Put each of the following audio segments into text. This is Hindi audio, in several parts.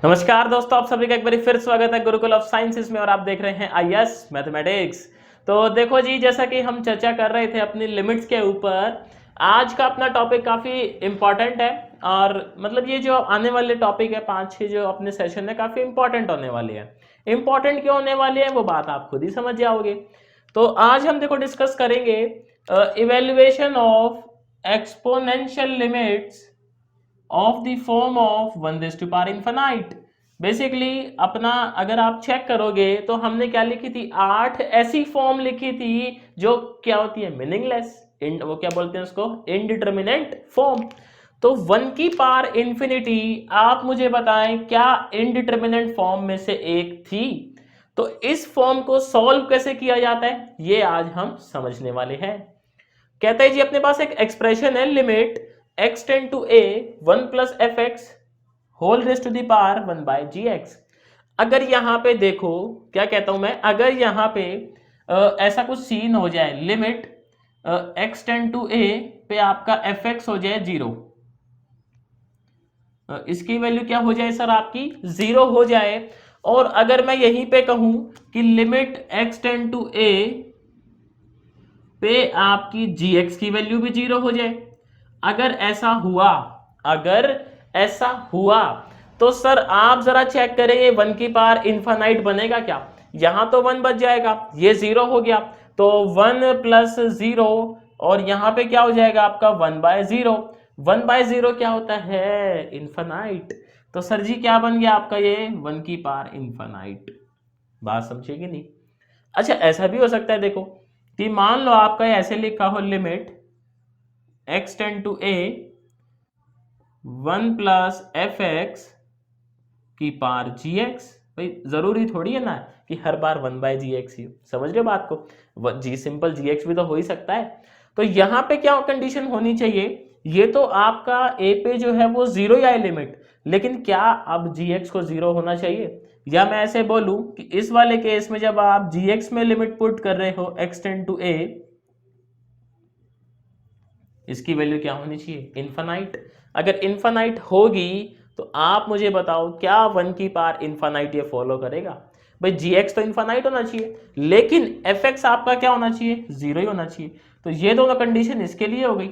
नमस्कार दोस्तों, आप सभी का एक बार फिर स्वागत है गुरुकुल ऑफ साइंसेस में और आप देख रहे हैं आईएएस मैथमेटिक्स। तो देखो जी, जैसा कि हम चर्चा कर रहे थे अपनी लिमिट्स के ऊपर, आज का अपना टॉपिक काफ़ी इम्पॉर्टेंट है। और मतलब ये जो आने वाले टॉपिक है 5-6 जो अपने सेशन है काफ़ी इम्पॉर्टेंट होने वाले हैं। इम्पॉर्टेंट क्यों होने वाले हैं वो बात आप खुद ही समझ जाओगे। तो आज हम देखो डिस्कस करेंगे evaluation of exponential limits of the form of 1 infinite. Basically अपना अगर आप चेक करोगे तो हमने क्या लिखी थी, 8 ऐसी फॉर्म लिखी थी जो क्या होती है, मीनिंगलेस। वो क्या बोलते हैं उसको, इनडिटर्मिनेट फॉर्म। तो 1 आप मुझे बताएं क्या इनडिटर्मिनेट फॉर्म में से एक थी। तो इस फॉर्म को सॉल्व कैसे किया जाता है ये आज हम समझने वाले हैं। कहते हैं जी अपने पास एक एक्सप्रेशन है, limit x tend to a 1 plus f x whole raise to the power 1 by g x. अगर यहाँ पे देखो क्या कहता हूं मैं, अगर यहाँ पे ऐसा कुछ सीन हो जाए, limit x tend to a पे आपका एफ एक्स हो जाए 0, इसकी वैल्यू क्या हो जाए सर, आपकी 0 हो जाए। और अगर मैं यहीं पे कहूं कि limit x tend to a पे आपकी gx की वैल्यू भी 0 हो जाए, अगर ऐसा हुआ तो सर आप जरा चेक करेंगे 1 की पावर इनफाइनाइट बनेगा क्या। यहां तो 1 बच जाएगा, ये 0 हो गया, तो 1 प्लस 0 और यहां पे क्या हो जाएगा आपका 1 बाय 0। 1 बाय 0 क्या होता है, इनफाइनाइट। तो सर जी क्या बन गया आपका ये 1 की पावर इनफाइनाइट। बात समझे कि नहीं। अच्छा ऐसा भी हो सकता है देखो कि मान लो आपका ऐसे लिखा हो, limit x tend to a 1 plus f x की पावर जी एक्स। भाई जरूरी थोड़ी है ना कि हर बार 1 बाय जी एक्स ही, समझ रहे हो बात को, जी सिंपल जी एक्स भी तो हो ही सकता है। तो यहां पे क्या कंडीशन होनी चाहिए, ये तो आपका a पे जो है वो 0 ही आए लिमिट, लेकिन क्या अब जी एक्स को 0 होना चाहिए। या मैं ऐसे बोलूं कि इस वाले केस में जब आप जी एक्स में लिमिट पुट कर रहे हो x टेंड टू a, इसकी वैल्यू क्या होनी चाहिए, इनफाइनाइट। अगर इनफाइनाइट होगी तो आप मुझे बताओ क्या 1 की पावर इनफाइनाइट ये फॉलो करेगा। भाई gx तो इनफाइनाइट होना चाहिए, लेकिन fx आपका क्या होना चाहिए, 0 ही होना चाहिए। तो ये दोनों कंडीशन इसके लिए हो गई,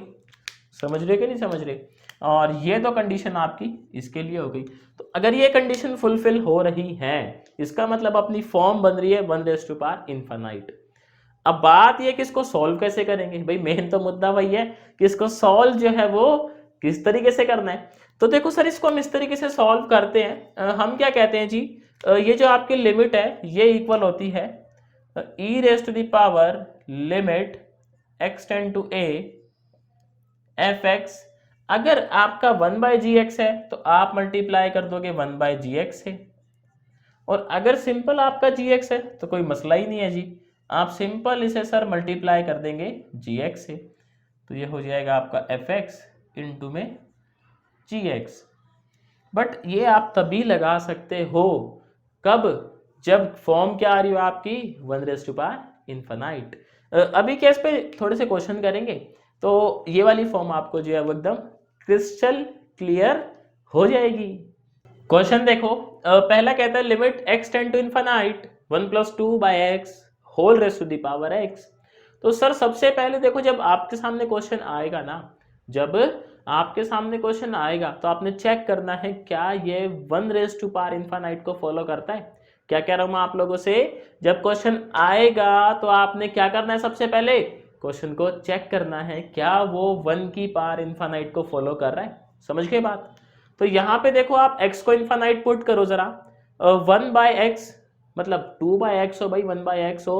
समझ रहे कि नहीं समझ रहे। और ये तो कंडीशन आपकी इसके लिए हो गई। तो अगर ये कंडीशन फुलफिल हो रही है, इसका मतलब अपनी फॉर्म बन रही है 1 इनफाइनाइट। अब बात ये कि इसको सॉल्व कैसे करेंगे। भाई मेन तो मुद्दा वही है कि इसको सॉल्व जो है वो किस तरीके से करना है। तो देखो सर इसको हम इस तरीके से सॉल्व करते हैं। हम क्या कहते हैं जी, ये जो आपकी लिमिट है ये इक्वल होती है e raise to the power limit x tend to a f x. अगर आपका 1 बाय जी एक्स है तो आप मल्टीप्लाई कर दोगे 1 बाय जी एक्स है, और अगर सिंपल आपका जी एक्स है तो कोई मसला ही नहीं है जी, आप सिंपल इसे सर मल्टीप्लाई कर देंगे जी एक्स से। तो ये हो जाएगा आपका एफ एक्स इंटू में जी एक्स। बट ये आप तभी लगा सकते हो कब, जब फॉर्म क्या आ रही हो आपकी 1 इनफाइनाइट। अभी क्या इस पे थोड़े से क्वेश्चन करेंगे तो ये वाली फॉर्म आपको जो है वो एकदम क्रिस्टल क्लियर हो जाएगी। क्वेश्चन देखो, पहला कहता है limit x tend to infinite 1 plus 2 by x whole raise to the power x। तो सर सबसे पहले देखो जब आपके सामने क्वेश्चन आएगा ना, जब आपके सामने क्वेश्चन आएगा तो आपने चेक करना है क्या ये 1 रेज टू पावर इनफाइनाइट को फॉलो करता है। क्या कह रहा हूं मैं आप लोगों से, जब क्वेश्चन आएगा तो आपने क्या करना है, सबसे पहले क्वेश्चन को चेक करना है क्या वो 1 की पावर इनफाइनाइट को फॉलो कर रहा है। समझ गए बात। तो यहाँ पे देखो आप x को इनफाइनाइट पुट करो जरा, 1 बाय एक्स मतलब 2 बाय एक्स हो भाई, 1 बाय एक्स हो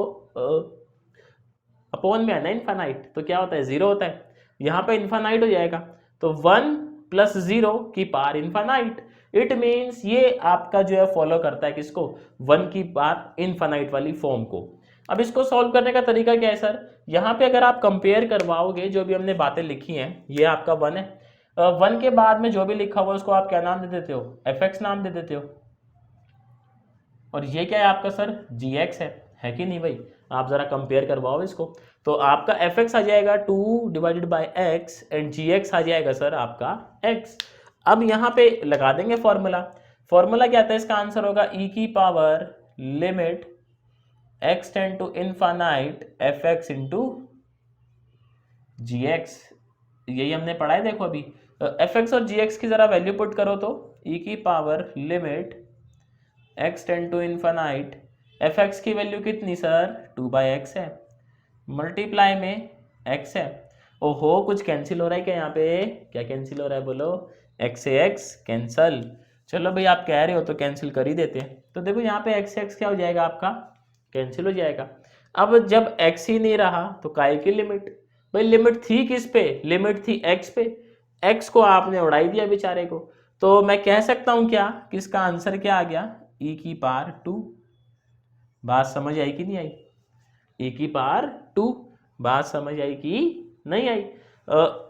अपॉन में है ना इनफाइनाइट, तो क्या होता है 0 होता है, यहाँ पे इनफाइनाइट हो जाएगा। तो 1 प्लस 0 की पावर इनफाइनाइट, इट मीन्स ये आपका जो है फॉलो करता है किसको, 1 की पावर इनफाइनाइट वाली फॉर्म को। अब इसको सॉल्व करने का तरीका क्या है सर, यहाँ पे अगर आप कंपेयर करवाओगे जो भी हमने बातें लिखी हैं, ये आपका 1 है, 1 के बाद में जो भी लिखा हुआ उसको आप क्या नाम दे देते हो, एफ एक्स नाम दे देते हो, और ये क्या है आपका सर जी एक्स है कि नहीं भाई। आप जरा कंपेयर करवाओ इसको, तो आपका एफ एक्स आ जाएगा 2 divided by x and g x आ जाएगा सर आपका एक्स। अब यहाँ पे लगा देंगे फॉर्मूला, फॉर्मूला क्या था इसका? आंसर होगा ई की power limit x tend to infinite f x into g x. यही हमने पढ़ा है। देखो अभी एफ एक्स और जी एक्स की जरा वैल्यू पुट करो तो ई की power limit x tend to infinite f x की वैल्यू कितनी सर? 2/x है, मल्टीप्लाई में x है। ओहो, कुछ कैंसिल हो रहा है क्या यहाँ पे? क्या कैंसिल हो रहा है बोलो? x से x कैंसल। चलो भाई, आप कह रहे हो तो कैंसिल कर ही देते हैं। तो देखो यहाँ पे x से x क्या हो जाएगा आपका? कैंसिल हो जाएगा। अब जब x ही नहीं रहा तो काय की लिमिट? भाई लिमिट थी किस पे? लिमिट थी x पे। x को आपने उड़ाई दिया बेचारे को। तो मैं कह सकता हूँ क्या कि इसका आंसर क्या आ गया? e की पावर 2। बात समझ आई कि नहीं आई? e की पावर 2। बात समझ आई कि नहीं आई?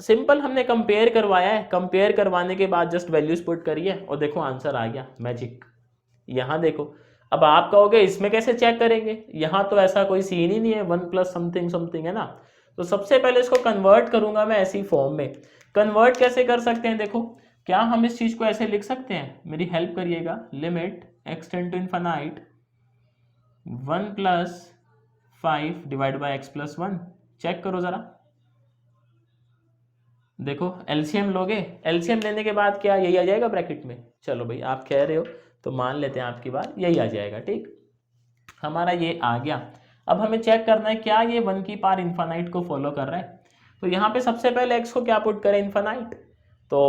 सिंपल हमने कंपेयर करवाया है। कंपेयर करवाने के बाद जस्ट वैल्यूज पुट करिए और देखो आंसर आ गया। मैजिक। यहाँ देखो। अब आप कहोगे इसमें कैसे चेक करेंगे? यहाँ तो ऐसा कोई सीन ही नहीं है, 1 प्लस समथिंग समथिंग है ना। तो सबसे पहले इसको कन्वर्ट करूंगा मैं ऐसी फॉर्म में। कन्वर्ट कैसे कर सकते हैं? देखो, क्या हम इस चीज को ऐसे लिख सकते हैं? मेरी हेल्प करिएगा। Limit x tend to infinite 1 plus 5 divide by x plus 1। Check करो जरा। देखो एलसीएम लोगे, एलसीएम लेने के बाद क्या यही आ जाएगा ब्रैकेट में? चलो भाई, आप कह रहे हो तो मान लेते हैं आपकी बात, यही आ जाएगा। ठीक, हमारा ये आ गया। अब हमें चेक करना है क्या ये 1 की पावर इनफाइनाइट को फॉलो कर रहा है। तो यहाँ पे सबसे पहले x को क्या पुट करें? इनफाइनाइट। तो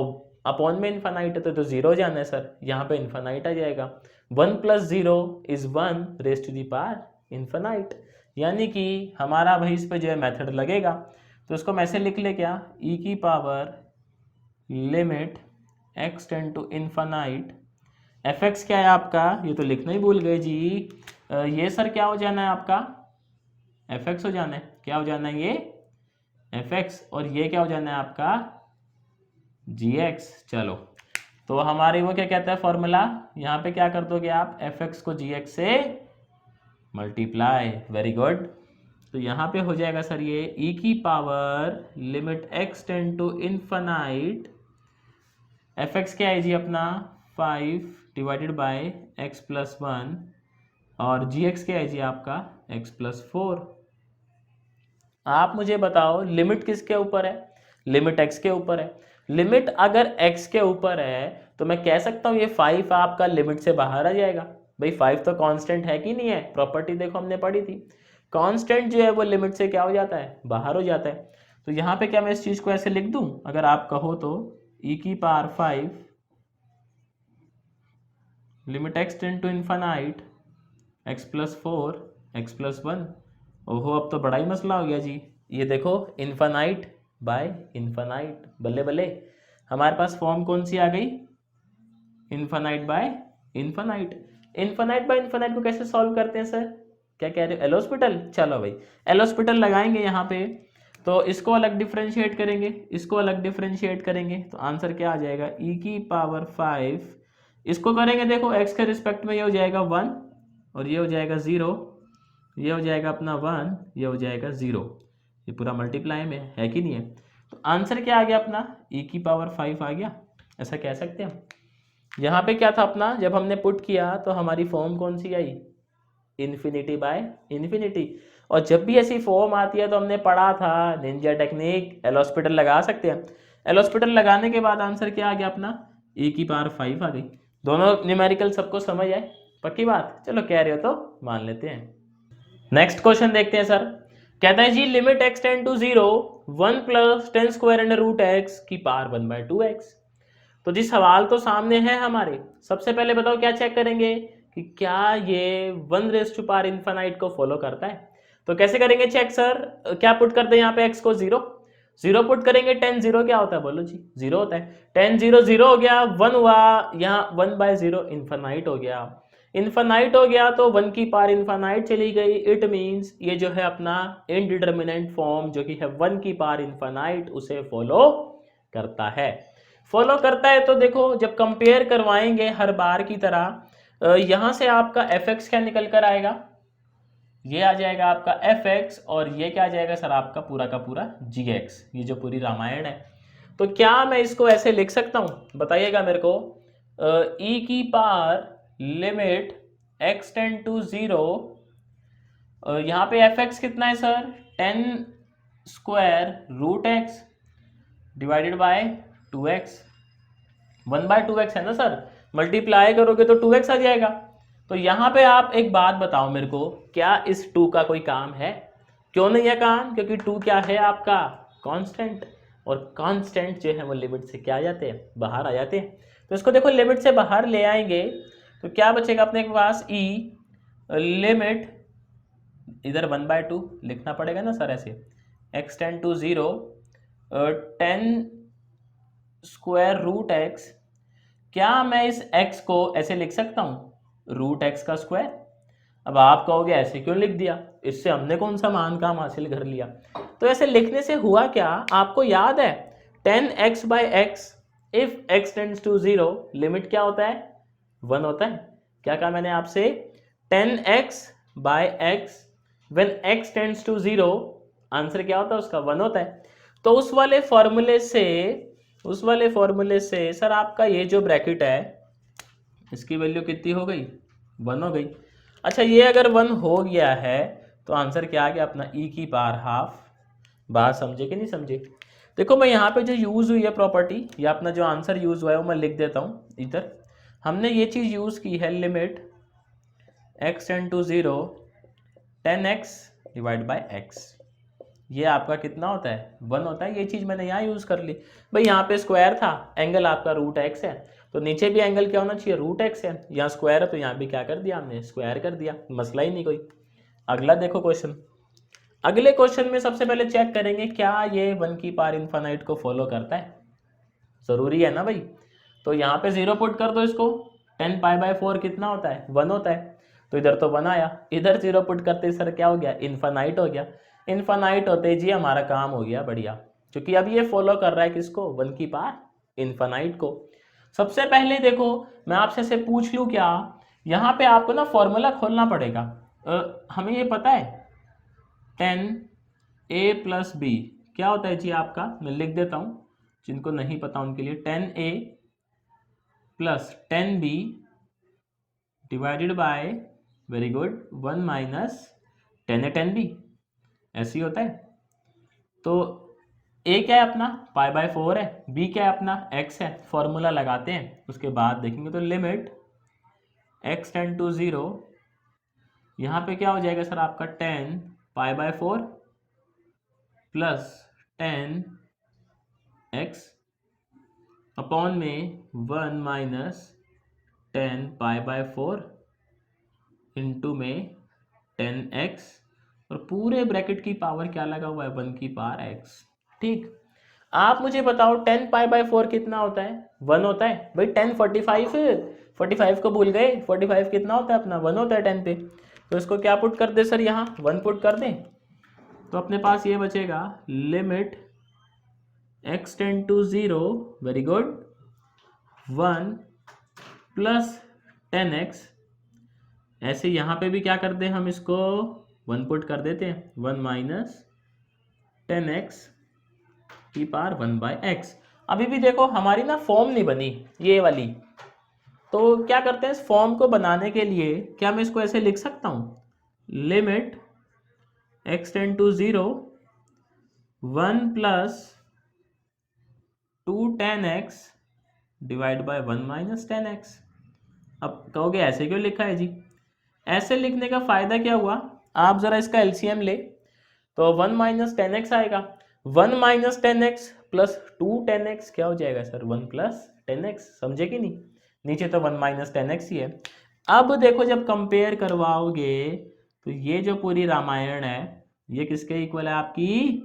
अपॉन में इनफाइनाइट है तो 0 जाना है सर। यहाँ पे इनफाइनाइट आ जाएगा। 1 plus 0 is 1 raise to the power infinite. यानी कि हमारा भाई इस पे जो है मेथड लगेगा। तो इसको मैं ऐसे लिख ले क्या? e की power limit x tend to infinite f x क्या है आपका? ये तो लिखना ही भूल गए जी। ये सर क्या हो जाना है आपका? एफ एक्स हो जाना है। क्या हो जाना है ये? F x. और ये क्या हो जाना है आपका? जी एक्स। चलो, तो हमारे वो क्या कहता है फॉर्मूला? यहाँ पे क्या कर दोगे आप? एफ एक्स को जी एक्स से मल्टीप्लाई। Very good. तो यहाँ पे हो जाएगा सर ये e की power limit x tend to infinite f x क्या है जी अपना? 5 डिवाइडेड बाय x प्लस 1 और जी एक्स क्या है जी आपका? x plus 4। आप मुझे बताओ लिमिट किसके ऊपर है? लिमिट x के ऊपर है। लिमिट अगर x के ऊपर है तो मैं कह सकता हूँ ये 5 आपका लिमिट से बाहर आ जाएगा। भाई 5 तो कांस्टेंट है कि नहीं है? प्रॉपर्टी देखो हमने पढ़ी थी, कांस्टेंट जो है वो लिमिट से क्या हो जाता है? बाहर हो जाता है। तो यहाँ पे क्या मैं इस चीज को ऐसे लिख दूं अगर आप कहो तो? e की power 5 limit x tend to infinite x plus 4 x plus 1। ओहो, अब तो बड़ा ही मसला हो गया जी। ये देखो इनफाइनाइट बाय इनफाइनाइट, बल्ले बल्ले। हमारे पास फॉर्म कौन सी आ गई? Infinite by infinite. Infinite by infinite को कैसे सॉल्व करते हैं सर? क्या कह रहे हो? L hospital. चलो भाई, एल हॉस्पिटल लगाएंगे यहाँ पे। तो इसको अलग डिफ्रेंशिएट करेंगे, इसको अलग डिफ्रेंशिएट करेंगे तो आंसर क्या आ जाएगा? e की पावर 5। इसको करेंगे देखो x के रिस्पेक्ट में, ये हो जाएगा 1 और ये हो जाएगा 0, ये हो जाएगा अपना 1, ये हो जाएगा 0। ये पूरा मल्टीप्लाई में है कि नहीं है? तो आंसर क्या आ गया अपना? e की पावर 5 आ गया। ऐसा कह सकते हैं हम। यहाँ पे क्या था अपना? जब हमने पुट किया तो हमारी फॉर्म कौन सी आई? Infinity by infinity. और जब भी ऐसी फॉर्म आती है तो हमने पढ़ा था निंजा टेक्निक, एल हॉस्पिटल लगा सकते हैं। एल हॉस्पिटल लगाने के बाद आंसर क्या आ गया अपना? e की पावर 5 आ गई। दोनों न्यूमेरिकल सबको समझ आए? पक्की बात? चलो कह रहे हो तो मान लेते हैं। नेक्स्ट क्वेश्चन देखते हैं सर। कहता है जी limit x tend to 0 1 plus 10 square under root x की पावर 1/2x। तो जी सवाल तो सामने है हमारे। सबसे पहले बताओ क्या चेक करेंगे कि क्या ये 1 रेज़ टू पावर इनफाइनाइट को फॉलो करता है। तो कैसे करेंगे चेक सर? क्या पुट करते हैं यहाँ पे? x को 0 0 पुट करेंगे। 10 0 क्या होता है बोलो जी? 0 होता है। 10 0 0 हो गया, 1 हुआ, यहाँ 1/0 इनफाइनाइट हो गया। इनफाइनाइट हो गया तो 1 की पावर इनफाइनाइट चली गई। इट मींस ये जो है अपना इनडिटरमिनेंट फॉर्म जो कि है 1 की पावर इनफाइनाइट उसे फॉलो करता है। फॉलो करता है तो देखो जब कंपेयर करवाएंगे हर बार की तरह यहां से आपका एफ एक्स क्या निकल कर आएगा? ये आ जाएगा आपका एफ एक्स और ये क्या आ जाएगा सर आपका पूरा का पूरा जी एक्स। ये जो पूरी रामायण है। तो क्या मैं इसको ऐसे लिख सकता हूं? बताइएगा मेरे को। ई की power limit x tend to 0, यहाँ पे एफ एक्स कितना है sir, 10 square root x divided by 2x, 1/2x है ना सर, मल्टीप्लाई करोगे तो 2x आ जाएगा। तो यहाँ पे आप एक बात बताओ मेरे को, क्या इस 2 का कोई काम है? क्यों नहीं है काम? क्योंकि 2 क्या है आपका, कांस्टेंट, और कांस्टेंट जो है वो लिमिट से क्या आ जाते हैं, बाहर आ जाते हैं। तो इसको देखो लिमिट से बाहर ले आएंगे तो क्या बचेगा अपने पास, ई लिमिट, इधर 1/2 लिखना पड़ेगा ना सर ऐसे, x tend to 0 10 square root x, क्या मैं इस x को ऐसे लिख सकता हूं, रूट एक्स का स्क्वायर? अब आप कहोगे ऐसे क्यों लिख दिया, इससे हमने कौन सा महान काम हासिल कर लिया? तो ऐसे लिखने से हुआ क्या, आपको याद है 10x/x if x tends to 0 limit क्या होता है, 1 होता है। क्या कहा मैंने आपसे, 10x/x when x tends to 0 answer क्या होता है उसका, 1 होता है। तो उस वाले फॉर्मूले से सर आपका ये जो ब्रैकेट है इसकी वैल्यू कितनी हो गई, 1 हो गई। अच्छा ये अगर 1 हो गया है तो आंसर क्या आ गया अपना, ई की पावर हाफ। बात समझे कि नहीं समझे? देखो मैं यहाँ पे जो यूज़ हुई है प्रॉपर्टी, या अपना जो आंसर यूज़ हुआ है वो मैं लिख देता हूँ इधर। हमने ये चीज़ यूज़ की है, limit x tend to 0 10x divide by x, ये आपका कितना होता है, 1 होता है। ये चीज़ मैंने यहाँ यूज़ कर ली। भाई यहाँ पे स्क्वायर था, एंगल आपका रूट एक्स है, तो नीचे भी एंगल क्या होना चाहिए, रूट एक्स है। यहाँ स्क्वायर है तो यहाँ भी क्या कर दिया हमने, स्क्वायर कर दिया, मसला ही नहीं कोई। अगला देखो क्वेश्चन। अगले क्वेश्चन में सबसे पहले चेक करेंगे क्या ये 1 की पावर इनफाइनाइट को फॉलो करता है, ज़रूरी है ना भाई। तो यहाँ पे 0 पुट कर दो इसको, 10π/4 कितना होता है, 1 होता है। तो इधर तो 1 आया, इधर 0 पुट करते सर क्या हो गया, इनफाइनाइट हो गया। इनफाइनाइट होते जी हमारा काम हो गया बढ़िया, क्योंकि अब ये फॉलो कर रहा है किसको, 1 की पावर इनफाइनाइट को। सबसे पहले देखो मैं आपसे से पूछ लूँ क्या, यहाँ पे आपको ना फॉर्मूला खोलना पड़ेगा। हमें ये पता है 10a + b क्या होता है जी आपका, मैं लिख देता हूँ जिनको नहीं पता उनके लिए, 10a + 10b divided by, very good, 1 - 10a 10b, ऐसे ही होता है। तो a क्या है अपना, π/4 है, b क्या है अपना, x है। फॉर्मूला लगाते हैं उसके बाद देखेंगे। तो लिमिट x टेंड टू 0, यहाँ पे क्या हो जाएगा सर आपका, 10π/4 + 10x अपॉन में 1 - 10π/4 इंटू में 10x, और पूरे ब्रैकेट की पावर क्या लगा हुआ है, 1 की पावर x। ठीक, आप मुझे बताओ 10π/4 कितना होता है, 1 होता है भाई। 10 45 को भूल गए, 45 कितना होता है अपना, 1 होता है 10 पे। तो इसको क्या पुट कर दे सर, यहाँ 1 पुट कर दें, तो अपने पास ये बचेगा, limit x tend to 0, very good, 1 + 10x। ऐसे यहाँ पे भी क्या कर दें हम, इसको 1 पुट कर देते हैं, 1 - 10x की पावर 1/x। अभी भी देखो हमारी ना फॉर्म नहीं बनी ये वाली, तो क्या करते हैं, इस फॉर्म को बनाने के लिए क्या मैं इसको ऐसे लिख सकता हूँ, limit x tend to 0 1 + 2 10x divide by 1 - 10x। अब कहोगे ऐसे क्यों लिखा है जी, ऐसे लिखने का फायदा क्या हुआ, आप जरा इसका एलसीएम ले तो 1 - 10x आएगा, 1 - 10x + 2 10x क्या हो जाएगा सर, 1 + 10x, समझे कि नहीं? नीचे तो 1 - 10x ही है। अब देखो जब कंपेयर करवाओगे तो ये जो पूरी रामायण है ये किसके इक्वल है आपकी,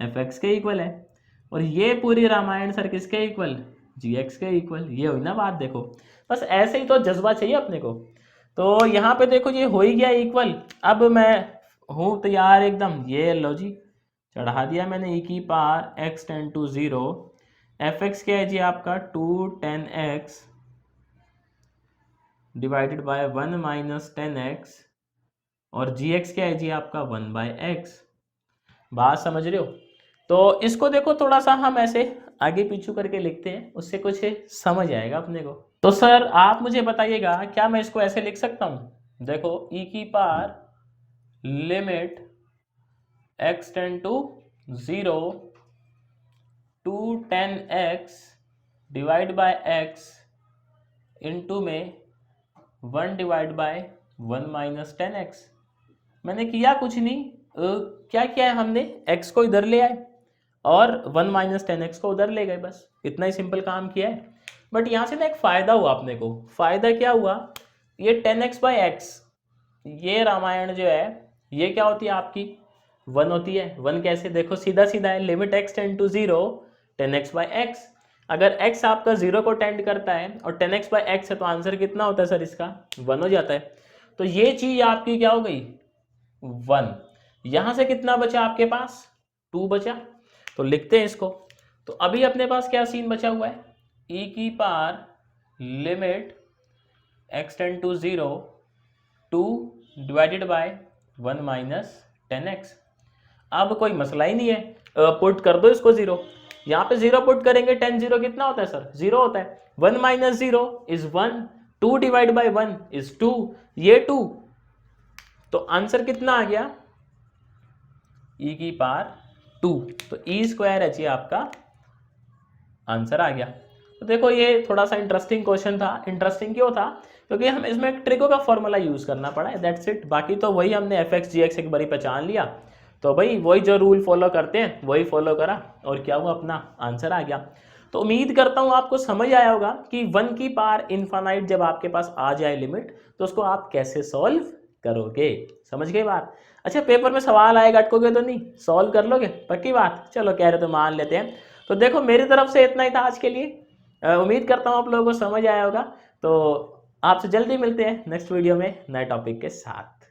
fx के इक्वल है, और ये पूरी रामायण सर किसके इक्वल, gx के इक्वल। ये हुई ना बात, देखो बस ऐसे ही तो जज्बा चाहिए अपने को। तो यहाँ पे देखो ये हो ही गया इक्वल। अब मैं हूँ तैयार एकदम, ये लो जी चढ़ा दिया मैंने e की power x tend to 0, fx क्या है जी आपका 2 10x डिवाइडेड बाय 1 - 10x, और gx क्या है जी आपका 1/x। बात समझ रहे हो? तो इसको देखो थोड़ा सा हम ऐसे आगे पीछू करके लिखते हैं, उससे कुछ समझ आएगा अपने को। तो सर आप मुझे बताइएगा, क्या मैं इसको ऐसे लिख सकता हूँ? देखो e की power limit x tend to 0 two 10x divide by x into में 1 डिवाइड बाय 1 माइनस 10x। मैंने किया कुछ नहीं, क्या किया है हमने, x को इधर ले आए और 1 माइनस 10x को उधर ले गए, बस इतना ही सिंपल काम किया है। बट यहाँ से ना एक फ़ायदा हुआ अपने को। फ़ायदा क्या हुआ, ये 10x बाई एक्स, ये रामायण जो है ये क्या होती है आपकी 1 होती है। 1 कैसे, देखो सीधा सीधा है, limit x tend to 0 10x by x. अगर x आपका 0 को टेंड करता है और 10x बाई एक्स है तो आंसर कितना होता है सर इसका 1 हो जाता है। तो ये चीज़ आपकी क्या हो गई 1। यहाँ से कितना बचा आपके पास 2 बचा, तो लिखते हैं इसको। तो अभी अपने पास क्या सीन बचा हुआ है, e की power limit x tend to 0 2 divided by 1 minus 10x। अब कोई मसला ही नहीं है, पुट कर दो इसको 0, यहाँ पे 0 पुट करेंगे, 10 0 कितना होता है सर 0 होता है। 1 minus 0 is 1, 2 divide by 1 is 2, ये 2, तो आंसर कितना आ गया e की पावर 2। तो e स्क्वायर एच आपका आंसर आ गया। तो देखो ये थोड़ा सा इंटरेस्टिंग क्वेश्चन था। इंटरेस्टिंग क्यों था, क्योंकि हम इसमें एक ट्रिको का फॉर्मूला यूज करना पड़ा है, दैट्स इट। बाकी तो वही हमने एफ एक्स जी एक्स एक बारी पहचान लिया, तो भाई वही जो रूल फॉलो करते हैं वही फॉलो करा और क्या हुआ, अपना आंसर आ गया। तो उम्मीद करता हूँ आपको समझ आया होगा कि 1 की पावर इनफाइनाइट जब आपके पास आ जाए लिमिट, तो उसको आप कैसे सॉल्व करोगे। समझ गए बात? अच्छा, पेपर में सवाल आएगा, अटकोगे तो नहीं, सॉल्व कर लोगे पक्की बात? चलो कह रहे तो मान लेते हैं। तो देखो मेरी तरफ से इतना ही था आज के लिए। उम्मीद करता हूँ आप लोगों को समझ आया होगा। तो आपसे जल्दी मिलते हैं नेक्स्ट वीडियो में नए टॉपिक के साथ।